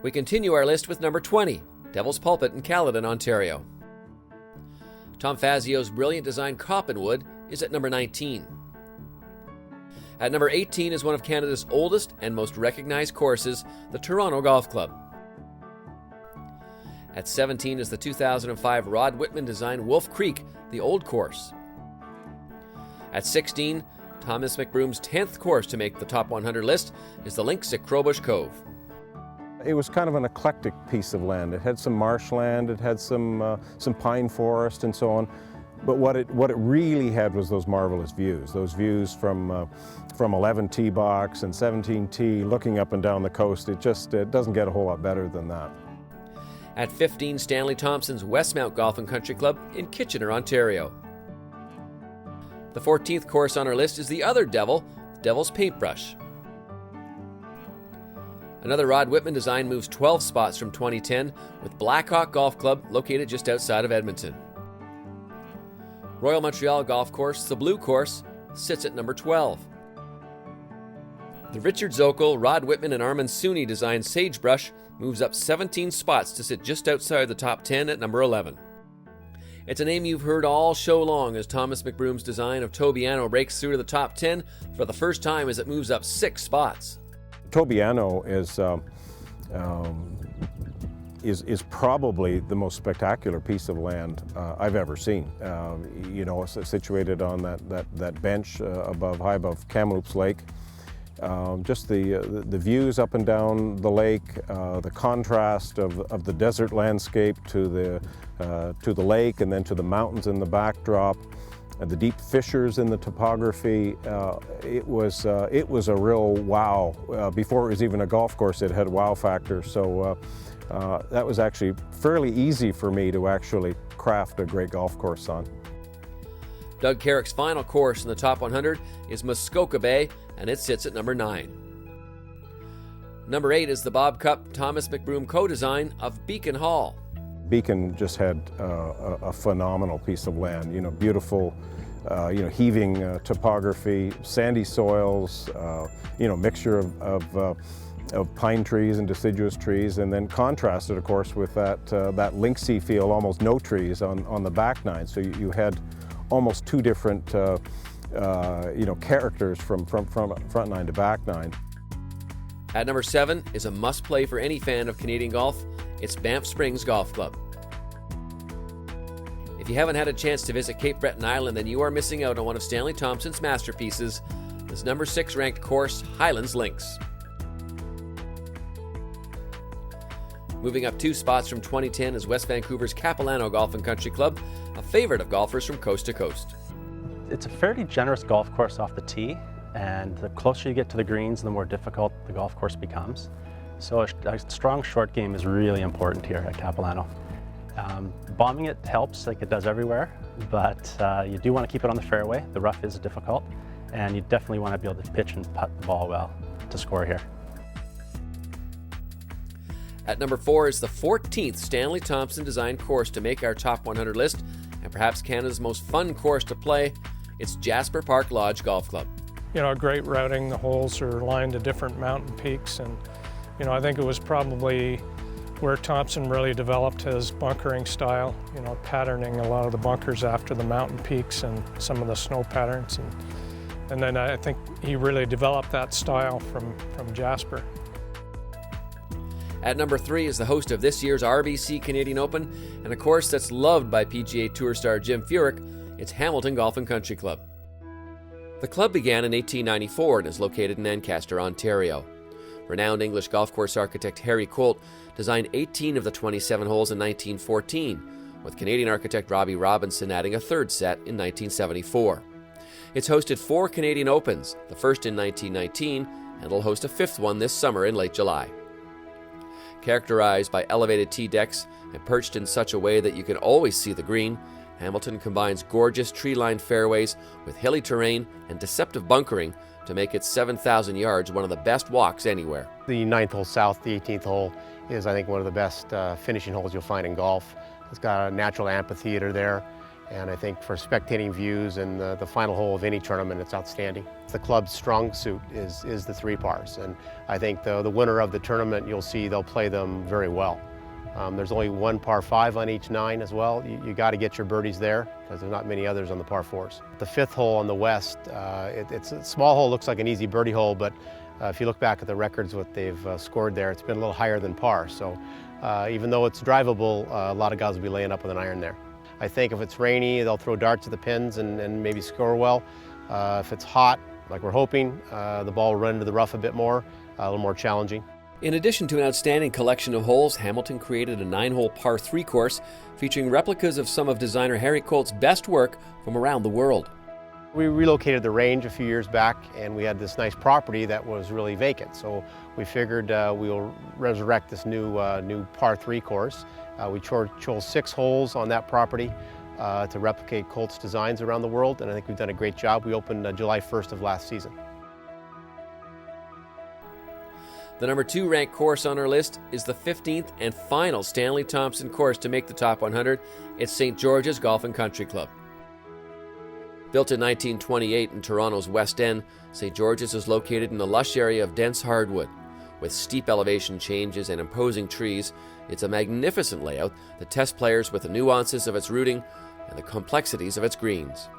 We continue our list with number 20, Devil's Pulpit in Caledon, Ontario. Tom Fazio's brilliant design Coppenwood is at number 19. At number 18 is one of Canada's oldest and most recognized courses, the Toronto Golf Club. At 17 is the 2005 Rod Whitman design Wolf Creek, the Old Course. At 16, Thomas McBroom's 10th course to make the top 100 list is the Links at Crowbush Cove. It was kind of an eclectic piece of land. It had some marshland, it had some pine forest and so on. But what it really had was those marvelous views. Those views from 11 tee box and 17 tee, looking up and down the coast. It doesn't get a whole lot better than that. At 15, Stanley Thompson's Westmount Golf and Country Club in Kitchener, Ontario. The 14th course on our list is the other Devil, Devil's Paintbrush. Another Rod Whitman design moves 12 spots from 2010 with Blackhawk Golf Club located just outside of Edmonton. Royal Montreal Golf Course, the Blue Course, sits at number 12. The Richard Zokol, Rod Whitman and Armand Sooney designed Sagebrush moves up 17 spots to sit just outside the top 10 at number 11. It's a name you've heard all show long as Thomas McBroom's design of Tobiano breaks through to the top 10 for the first time as it moves up 6 spots. Tobiano is probably the most spectacular piece of land I've ever seen. It's situated on that bench high above Kamloops Lake. Just the views up and down the lake, the contrast of the desert landscape to the lake and then to the mountains in the backdrop, and the deep fissures in the topography. It was a real wow. Before it was even a golf course, it had a wow factor. So that was actually fairly easy for me to actually craft a great golf course on. Doug Carrick's final course in the top 100 is Muskoka Bay, and it sits at number 9. Number 8 is the Bob Cup Thomas McBroom co-design of Beacon Hall. Beacon just had a phenomenal piece of land, beautiful, heaving topography, sandy soils, mixture of pine trees and deciduous trees, and then contrasted, of course, with that linksy feel, almost no trees on the back nine. So you had almost two different characters from front nine to back nine. At number 7 is a must-play for any fan of Canadian golf. It's Banff Springs Golf Club. If you haven't had a chance to visit Cape Breton Island, then you are missing out on one of Stanley Thompson's masterpieces, this number 6 ranked course, Highlands Links. Moving up 2 spots from 2010 is West Vancouver's Capilano Golf and Country Club, a favorite of golfers from coast to coast. It's a fairly generous golf course off the tee, and the closer you get to the greens, the more difficult the golf course becomes. So a strong short game is really important here at Capilano. Bombing it helps like it does everywhere, but you do want to keep it on the fairway. The rough is difficult, and you definitely want to be able to pitch and putt the ball well to score here. At number 4 is the 14th Stanley Thompson designed course to make our top 100 list, and perhaps Canada's most fun course to play. It's Jasper Park Lodge Golf Club. Great routing. The holes are lined to different mountain peaks, and I think it was probably where Thompson really developed his bunkering style, patterning a lot of the bunkers after the mountain peaks and some of the snow patterns. And then I think he really developed that style from Jasper. At number 3 is the host of this year's RBC Canadian Open, and a course that's loved by PGA Tour star Jim Furyk. It's Hamilton Golf and Country Club. The club began in 1894 and is located in Ancaster, Ontario. Renowned English golf course architect Harry Colt designed 18 of the 27 holes in 1914, with Canadian architect Robbie Robinson adding a third set in 1974. It's hosted 4 Canadian Opens, the first in 1919, and it'll host a 5th one this summer in late July. Characterized by elevated tee decks and perched in such a way that you can always see the green, Hamilton combines gorgeous tree-lined fairways with hilly terrain and deceptive bunkering to make its 7,000 yards one of the best walks anywhere. The 9th hole south, the 18th hole, is I think one of the best finishing holes you'll find in golf. It's got a natural amphitheater there, And I think for spectating views and the final hole of any tournament, it's outstanding. The club's strong suit is the 3 pars. And I think the winner of the tournament, you'll see they'll play them very well. There's only 1 par 5 on each 9 as well. You got to get your birdies there because there's not many others on the par 4s. The 5th hole on the west, it's a small hole, looks like an easy birdie hole, but if you look back at the records, what they've scored there, it's been a little higher than par. So even though it's drivable, a lot of guys will be laying up with an iron there. I think if it's rainy, they'll throw darts at the pins and maybe score well. If it's hot, like we're hoping, the ball will run into the rough a bit more, a little more challenging. In addition to an outstanding collection of holes, Hamilton created a 9-hole par 3 course featuring replicas of some of designer Harry Colt's best work from around the world. We relocated the range a few years back, and we had this nice property that was really vacant. So we figured we'll resurrect this new par 3 course. We chose 6 holes on that property to replicate Colt's designs around the world, and I think we've done a great job. We opened July 1st of last season. The number 2 ranked course on our list is the 15th and final Stanley Thompson course to make the top 100. It's St. George's Golf and Country Club. Built in 1928 in Toronto's West End, St. George's is located in a lush area of dense hardwood. With steep elevation changes and imposing trees, it's a magnificent layout that tests players with the nuances of its routing and the complexities of its greens.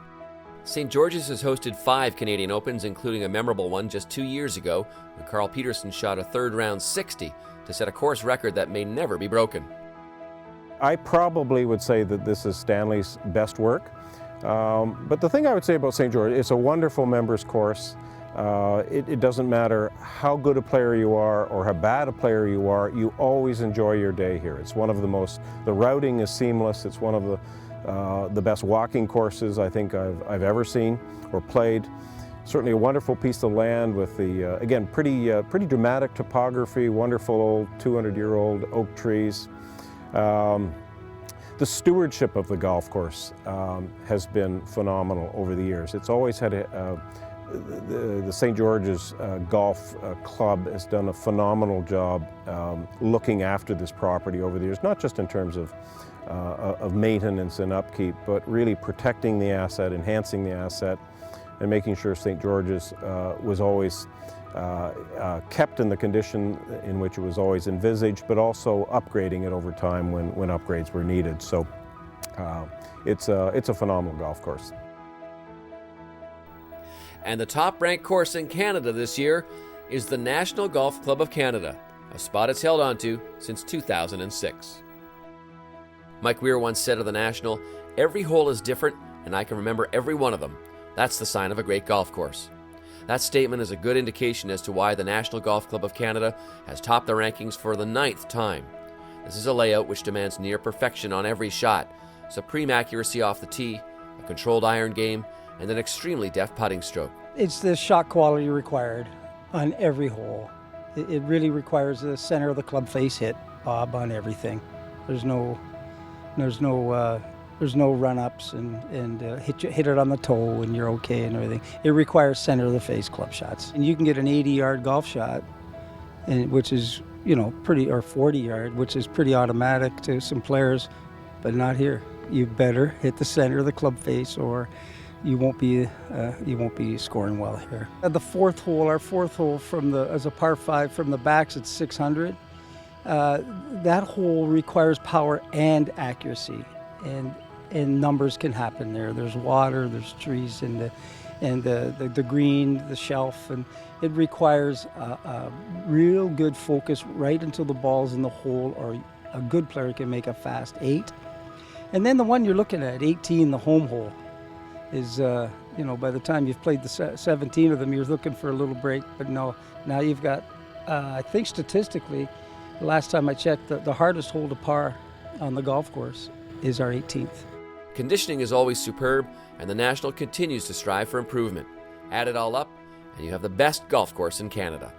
St. George's has hosted 5 Canadian Opens, including a memorable one just 2 years ago when Carl Peterson shot a third-round 60 to set a course record that may never be broken. I probably would say that this is Stanley's best work. But the thing I would say about St. George, it's a wonderful members course. It doesn't matter how good a player you are or how bad a player you are, you always enjoy your day here. It's one of the routing is seamless. It's one of the best walking courses I think I've ever seen or played. Certainly a wonderful piece of land with the, again, pretty dramatic topography, wonderful old 200-year-old oak trees. The stewardship of the golf course has been phenomenal over the years. It's always had the St. George's Golf Club has done a phenomenal job looking after this property over the years, not just in terms of maintenance and upkeep, but really protecting the asset, enhancing the asset, and making sure St. George's was always kept in the condition in which it was always envisaged, but also upgrading it over time when upgrades were needed. So it's a phenomenal golf course. And the top-ranked course in Canada this year is the National Golf Club of Canada, a spot it's held onto since 2006. Mike Weir once said of the National, "Every hole is different, and I can remember every one of them. That's the sign of a great golf course." That statement is a good indication as to why the National Golf Club of Canada has topped the rankings for the 9th time. This is a layout which demands near perfection on every shot, supreme accuracy off the tee, a controlled iron game, and an extremely deft putting stroke. It's the shot quality required on every hole. It really requires the center of the club face hit, Bob, on everything. There's no run-ups and hit it on the toe and you're okay and everything. It requires center of the face club shots. And you can get an 80-yard golf shot, which is, pretty, or 40-yard, which is pretty automatic to some players, but not here. You better hit the center of the club face or you won't be scoring well here. At the 4th hole, our 4th hole as a par 5 from the backs, it's 600. That hole requires power and accuracy, and numbers can happen there. There's water, there's trees, and the green, the shelf, and it requires a real good focus right until the ball's in the hole, or a good player can make a fast 8. And then the one you're looking at, 18, the home hole, is by the time you've played the 17 of them, you're looking for a little break. But no, now you've got, I think statistically, the last time I checked, the hardest hole to par on the golf course is our 18th. Conditioning is always superb, and the National continues to strive for improvement. Add it all up, and you have the best golf course in Canada.